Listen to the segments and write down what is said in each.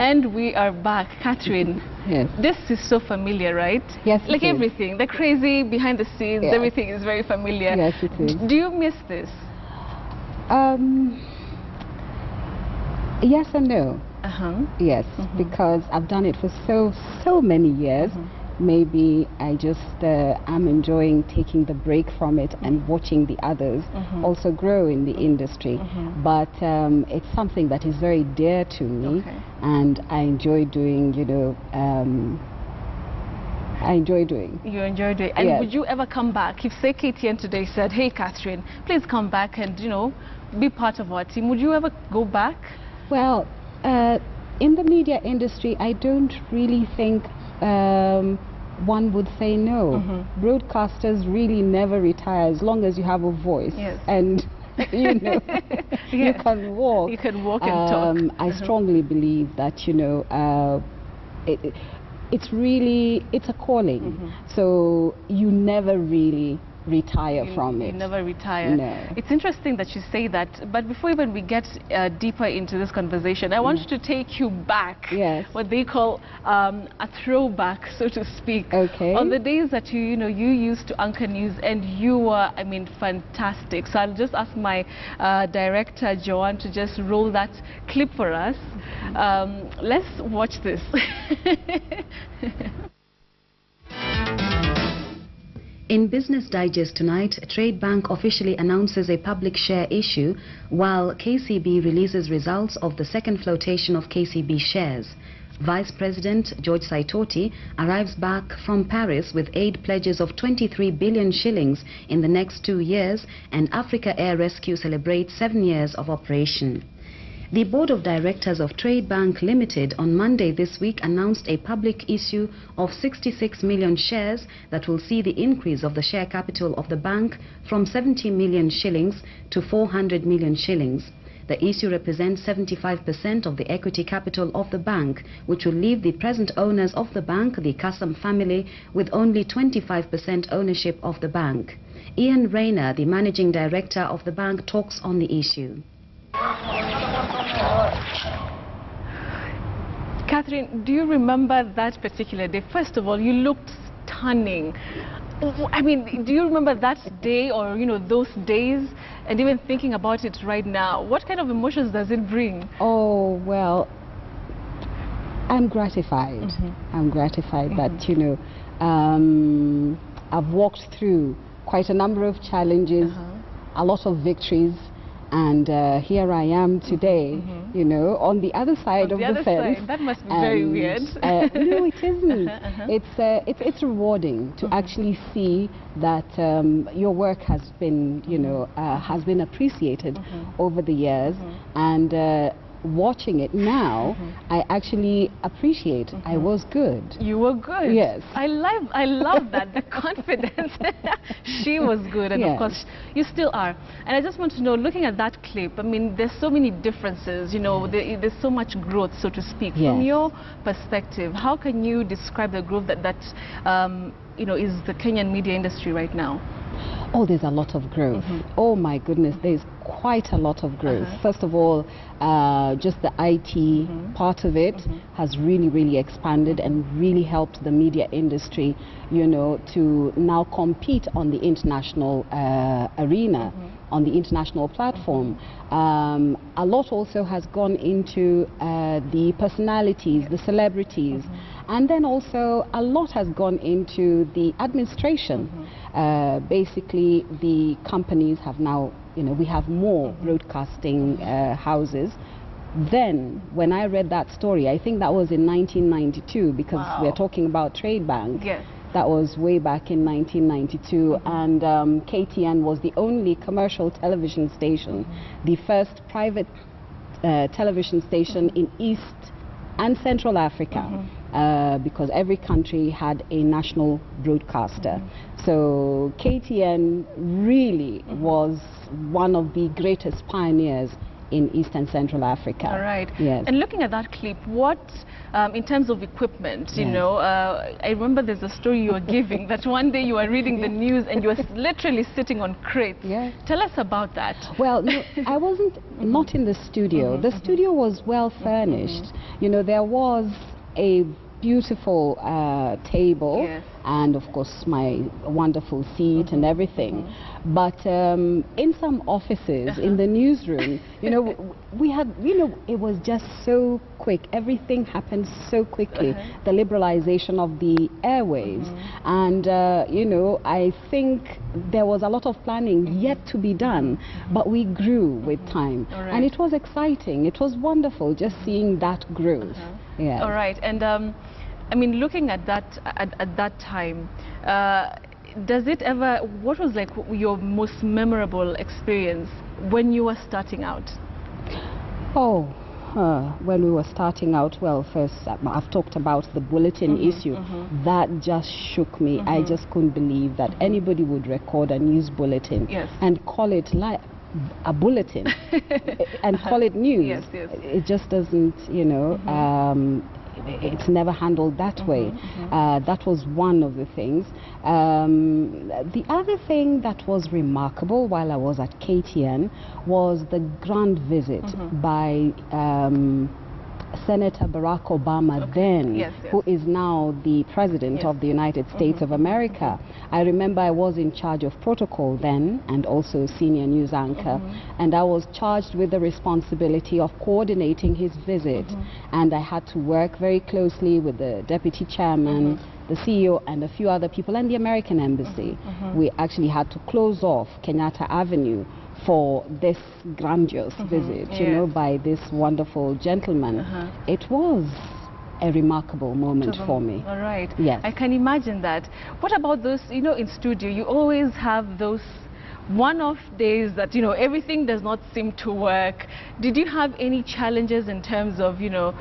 And we are back. Catherine, yes. This is so familiar, right? Yes, like everything, the crazy behind the scenes, yes. Everything is very familiar. Yes, it is. Do you miss this? Yes and no. Yes, because I've done it for so many years. Maybe I just am enjoying taking the break from it and watching the others also grow in the industry. But it's something that is very dear to me, and I enjoy doing, you know, I enjoy doing. You enjoy doing. And would you ever come back? If, say, KTN today said, hey, Catherine, please come back and, you know, be part of our team, would you ever go back? Well, in the media industry, I don't really think one would say no. Broadcasters really never retire as long as you have a voice. And you know, you can walk. You can walk and talk. I strongly believe that, you know, it's a calling. So you never really retire from it. You never retire. No. It's interesting that you say that, but before even we get deeper into this conversation, I want to take you back. Yes. What they call a throwback, so to speak. Okay. On the days that you used to anchor news, and you were, I mean, fantastic. So I'll just ask my director Joanne to just roll that clip for us. Let's watch this. In Business Digest tonight, Trade Bank officially announces a public share issue, while KCB releases results of the second flotation of KCB shares. Vice President George Saitoti arrives back from Paris with aid pledges of 23 billion shillings in the next 2 years, and Africa Air Rescue celebrates 7 years of operation. The Board of Directors of Trade Bank Limited on Monday this week announced a public issue of 66 million shares that will see the increase of the share capital of the bank from 70 million shillings to 400 million shillings. The issue represents 75% of the equity capital of the bank, which will leave the present owners of the bank, the Kasam family, with only 25% ownership of the bank. Ian Rayner, the managing director of the bank, talks on the issue. Catherine, do you remember that particular day? First of all, you looked stunning. I mean, do you remember that day, or, you know, those days? And even thinking about it right now, what kind of emotions does it bring? Oh, well, I'm gratified. I'm gratified that, you know, I've walked through quite a number of challenges, a lot of victories. And here I am today, you know, on the other side of the fence. That must be very weird. No, it isn't. It's rewarding to actually see that your work has been, you know, has been appreciated over the years, and watching it now, I actually appreciate I was good. You were good. Yes. I love that, the confidence. She was good, and of course you still are. And I just want to know, looking at that clip, I mean, there's so many differences, you know, there's so much growth, so to speak. From your perspective, how can you describe the growth that you know, is the Kenyan media industry right now? Oh, there's a lot of growth. Oh my goodness, there's quite a lot of growth. First of all, just the IT part of it has really expanded and really helped the media industry, you know, to now compete on the international arena, on the international platform. A lot also has gone into the personalities, the celebrities, and then also a lot has gone into the administration. Basically, the companies have now, you know, we have more broadcasting houses. Then, when I read that story, I think that was in 1992, because we're talking about Trade Bank. Yes. That was way back in 1992, and KTN was the only commercial television station, the first private television station in East and Central Africa. Because every country had a national broadcaster. So KTN really was one of the greatest pioneers in East and Central Africa. All right. Yes. And looking at that clip, what, in terms of equipment, you know, I remember there's a story you were giving that one day you were reading the news and you were literally sitting on crates. Yes. Tell us about that. Well, no, I wasn't not in the studio. The studio was well furnished. You know, there was a beautiful table, yes, and of course my wonderful seat and everything. But in some offices, in the newsroom, you know, we had, you know, it was just so quick. Everything happened so quickly. The liberalization of the airwaves. And, you know, I think there was a lot of planning yet to be done, but we grew with time. And it was exciting. It was wonderful just seeing that growth. Yeah. All right. And I mean, looking at that at that time, does it ever, what was like your most memorable experience when you were starting out? Oh, when we were starting out, well, first I've talked about the bulletin issue. That just shook me. I just couldn't believe that anybody would record a news bulletin and call it a bulletin and call it news. Yes, yes. It just doesn't, you know, it's never handled that way. That was one of the things. The other thing that was remarkable while I was at KTN was the grand visit by Senator Barack Obama then, who is now the President of the United States of America. I remember I was in charge of protocol then and also senior news anchor, and I was charged with the responsibility of coordinating his visit, and I had to work very closely with the Deputy Chairman, the CEO and a few other people, and the American Embassy. We actually had to close off Kenyatta Avenue for this grandiose visit, you know, by this wonderful gentleman. It was a remarkable moment for me. All right. Yes. I can imagine that. What about those, you know, in studio, you always have those one-off days that, you know, everything does not seem to work. Did you have any challenges in terms of, you know,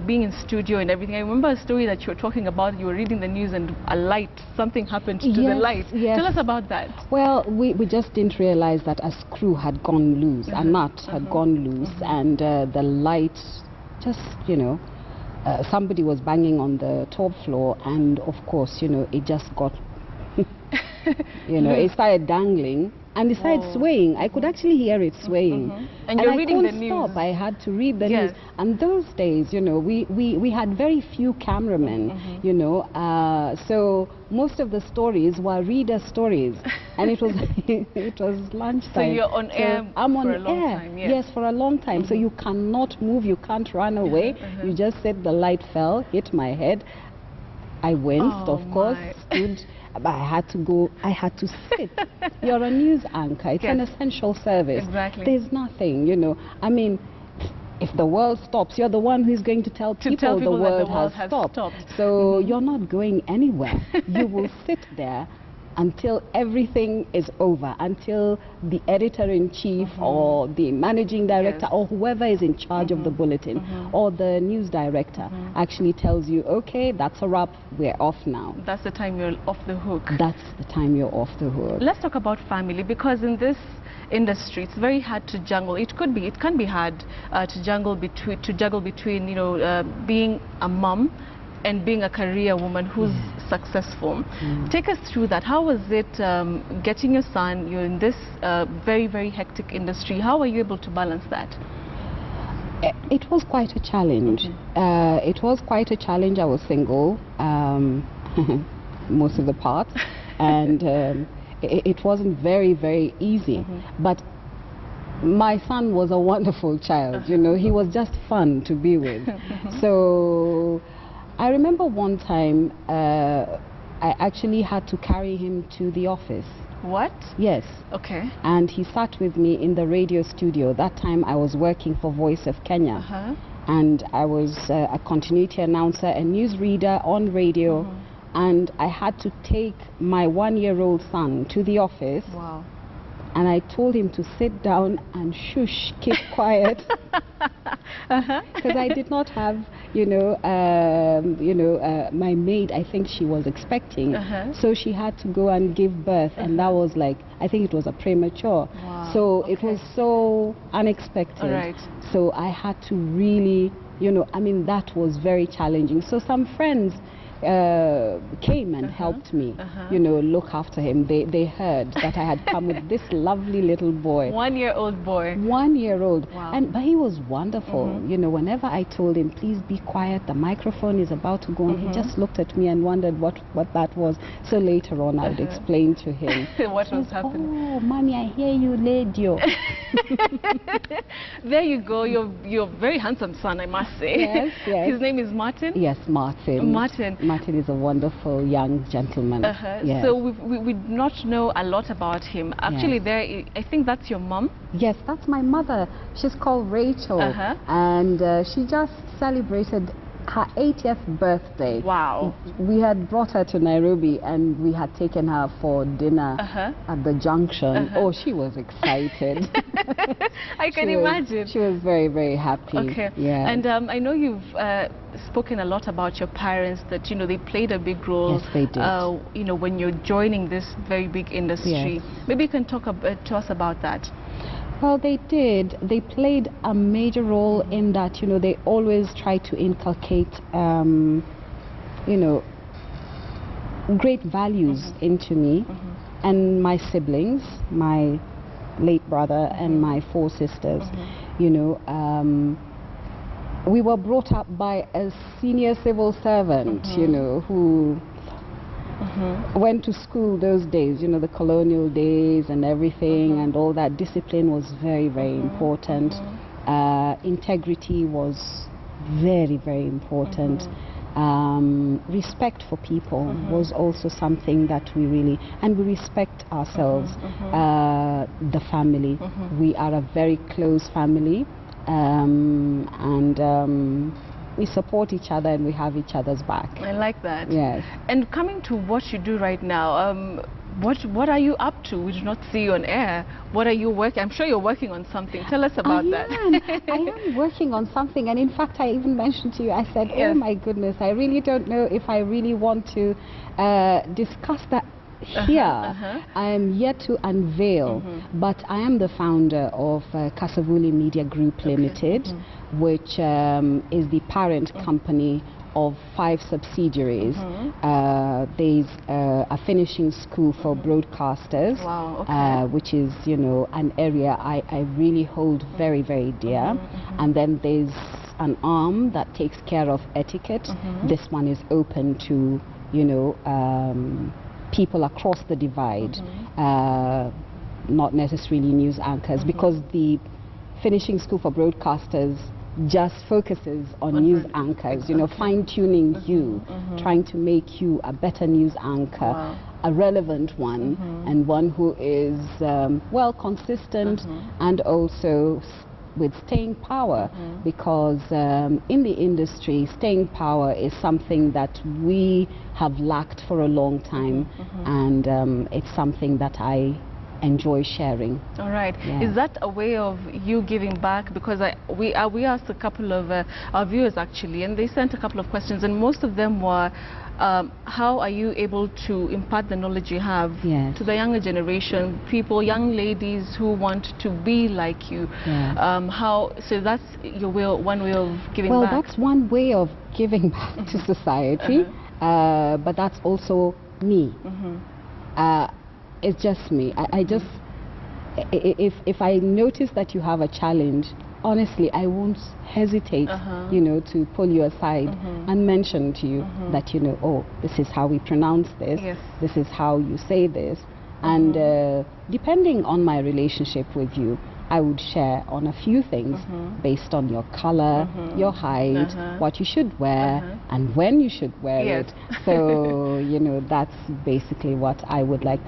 being in studio and everything? I remember a story that you were talking about. You were reading the news and a light, something happened to the light. Tell us about that. Well, we just didn't realize that a screw had gone loose, a nut had gone loose, and the light just, you know, somebody was banging on the top floor, and of course, you know, it just got you know, it started dangling and it started swaying. I could actually hear it swaying. And you're reading the news. news. Stop. I had to read the news. And those days, you know, we had very few cameramen, you know, so most of the stories were reader stories, and it was it was lunchtime. So you're on air I'm on for a long air. time. Yes, for a long time. So you cannot move, you can't run away. You just said the light fell, hit my head. I winced, of course, stood. But I had to go, I had to sit. You're a news anchor, it's an essential service. Exactly. There's nothing, you know, I mean, if the world stops, you're the one who's going to tell people the world has stopped. So you're not going anywhere. You will sit there until everything is over, until the editor-in-chief or the managing director or whoever is in charge of the bulletin or the news director actually tells you, okay, that's a wrap, we're off now. That's the time you're off the hook. That's the time you're off the hook. Let's talk about family, because in this industry it's very hard to juggle. It can be hard to juggle between you know, being a mom and being a career woman who's successful. Take us through that. How was it getting your son? You're in this very, very hectic industry. How were you able to balance that? It was quite a challenge. It was quite a challenge. I was single most of the part, and it wasn't very, very easy. But my son was a wonderful child. You know, he was just fun to be with. So I remember one time I actually had to carry him to the office. What? Yes. Okay. And he sat with me in the radio studio. That time I was working for Voice of Kenya. And I was a continuity announcer, a newsreader on radio. And I had to take my one-year-old son to the office. Wow. And I told him to sit down and shush, keep quiet. because I did not have, my maid, I think she was expecting, so she had to go and give birth, and that was like, I think it was a premature. Wow. So it was so unexpected. Right. So I had to really, that was very challenging. So some friends came and helped me, look after him. They heard that I had come with this lovely little boy. 1-year-old boy. 1-year-old. Wow. But he was wonderful. Whenever I told him, please be quiet, the microphone is about to go on, he just looked at me and wondered what that was. So later on I would explain to him. What was happening? Oh, mommy, I hear you, lady. There you go. You're a very handsome son, I must say. Yes, yes. His name is Martin? Yes, Martin. Martin is a wonderful young gentleman. Yes. So we not know a lot about him. Actually, I think that's your mom? Yes, that's my mother. She's called Rachel. And she just celebrated her 80th birthday. Wow. We had brought her to Nairobi and we had taken her for dinner at the junction. Oh, she was excited. I can imagine. She was very, very happy. Okay. Yeah. And I know you've spoken a lot about your parents, that they played a big role. Yes, they did. When you're joining this very big industry. Yes. Maybe you can talk to us about that. Well, they did. They played a major role in that, they always try to inculcate, great values into me and my siblings, my late brother and my 4 sisters. We were brought up by a senior civil servant, who went to school those days, the colonial days and everything, and all that. Discipline was very, very important. Integrity was very, very important. Respect for people was also something that we really, and we respect ourselves, the family. We are a very close family, and we support each other and we have each other's back. I like that. Yes. And coming to what you do right now, what are you up to? We do not see you on air. What are you working? I'm sure you're working on something. Tell us about that. I am working on something, and in fact I even mentioned to you, I said, yes. Oh my goodness, I really don't know if I really want to discuss that here. I am yet to unveil, but I am the founder of Kasavuli Media Group Limited, which is the parent company of 5 subsidiaries. There's a finishing school for broadcasters, which is, an area I really hold very, very dear. And then there's an arm that takes care of etiquette. This one is open to, people across the divide, not necessarily news anchors, because the finishing school for broadcasters just focuses on news anchors, fine-tuning you, trying to make you a better news anchor, a relevant one, and one who is consistent and also with staying power, because in the industry, staying power is something that we have lacked for a long time, and it's something that I enjoy sharing. All right. Yeah. Is that a way of you giving back? Because we asked a couple of our viewers actually, and they sent a couple of questions, and most of them were, how are you able to impart the knowledge you have to the younger generation, young ladies who want to be like you? So that's your one way of giving back? Well, that's one way of giving back to society, but that's also me. It's just me. I just, if I notice that you have a challenge, honestly, I won't hesitate, to pull you aside and mention to you that, oh, this is how we pronounce this, this is how you say this. And depending on my relationship with you, I would share on a few things based on your color, your height, what you should wear, and when you should wear it. So, that's basically what I would like.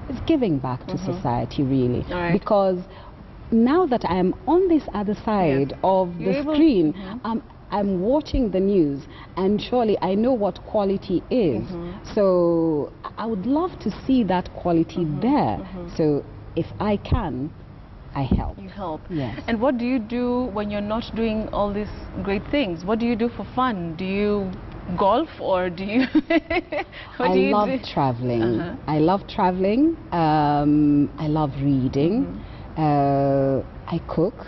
It's giving back to society, really. Because now that I am on this other side of the screen, I'm watching the news, and surely I know what quality is. So I would love to see that quality there. So if I can, I help. You help. Yes. And what do you do when you're not doing all these great things? What do you do for fun? Do you golf, or do you... I love traveling. I love traveling. I love reading. I cook.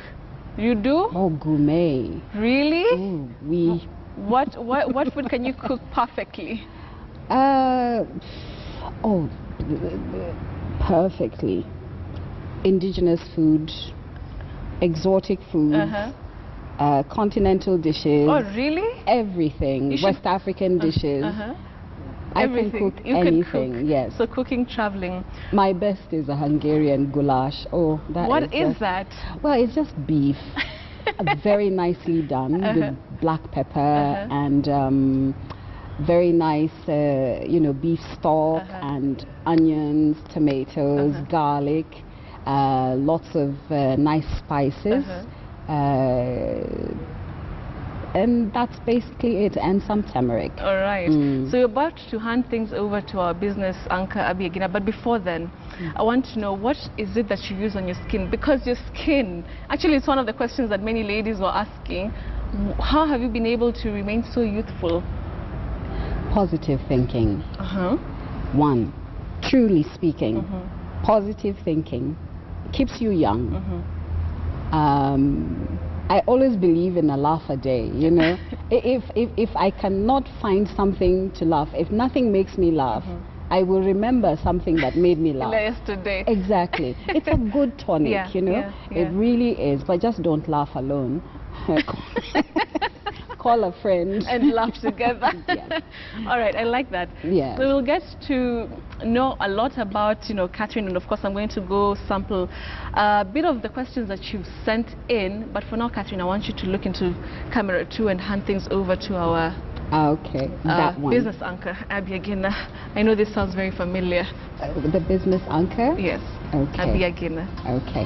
You do? Oh, gourmet. Really? Ooh, what food can you cook perfectly? Perfectly. Indigenous food, exotic food, continental dishes. Oh, really? Everything. West African dishes. I can cook anything, yes. So cooking, traveling. My best is a Hungarian goulash. Oh, What is that? Well, it's just beef, very nicely done with black pepper and very nice, beef stock and onions, tomatoes, garlic, lots of nice spices. And that's basically it, and some turmeric. All right. So you're about to hand things over to our business anchor, Abi Agina, but before then, I want to know, what is it that you use on your skin? Because your skin, actually it's one of the questions that many ladies were asking. How have you been able to remain so youthful? Positive thinking. One, truly speaking, positive thinking keeps you young. I always believe in a laugh a day, you know. if I cannot find something to laugh, if nothing makes me laugh, I will remember something that made me laugh. Yesterday. Exactly. It's a good tonic, you know. It really is, but just don't laugh alone. Call a friend. And laugh together. All right, I like that. Yeah. So we'll get to know a lot about, Cathrine, and of course I'm going to go sample a bit of the questions that you've sent in. But for now, Cathrine, I want you to look into camera 2 and hand things over to our business anchor, Abi Agina. I know this sounds very familiar. The business anchor? Yes. Okay. Abi Agina. Okay.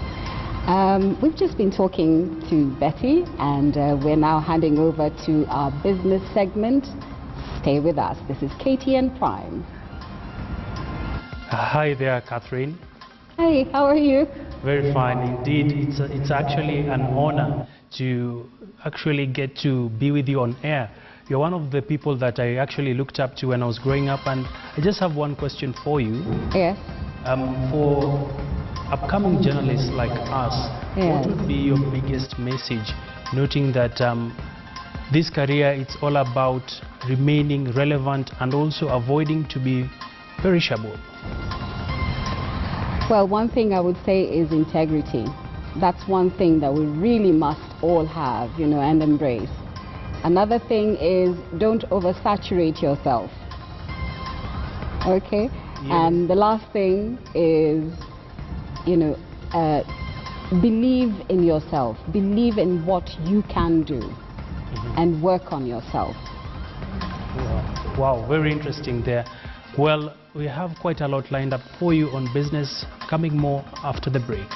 We've just been talking to Betty, and we're now handing over to our business segment. Stay with us. This is KTN Prime. Hi there, Cathrine. Hi, how are you? Very fine indeed. It's actually an honor to actually get to be with you on air. You're one of the people that I actually looked up to when I was growing up, and I just have one question for you. Yes. For upcoming journalists like us, what would be your biggest message, noting that this career, it's all about remaining relevant and also avoiding to be perishable? Well, one thing I would say is integrity. That's one thing that we really must all have, and embrace. Another thing is, don't oversaturate yourself. Okay? And the last thing is, believe in yourself, believe in what you can do, and work on yourself. Wow, very interesting there. Well, we have quite a lot lined up for you on business, coming more after the break.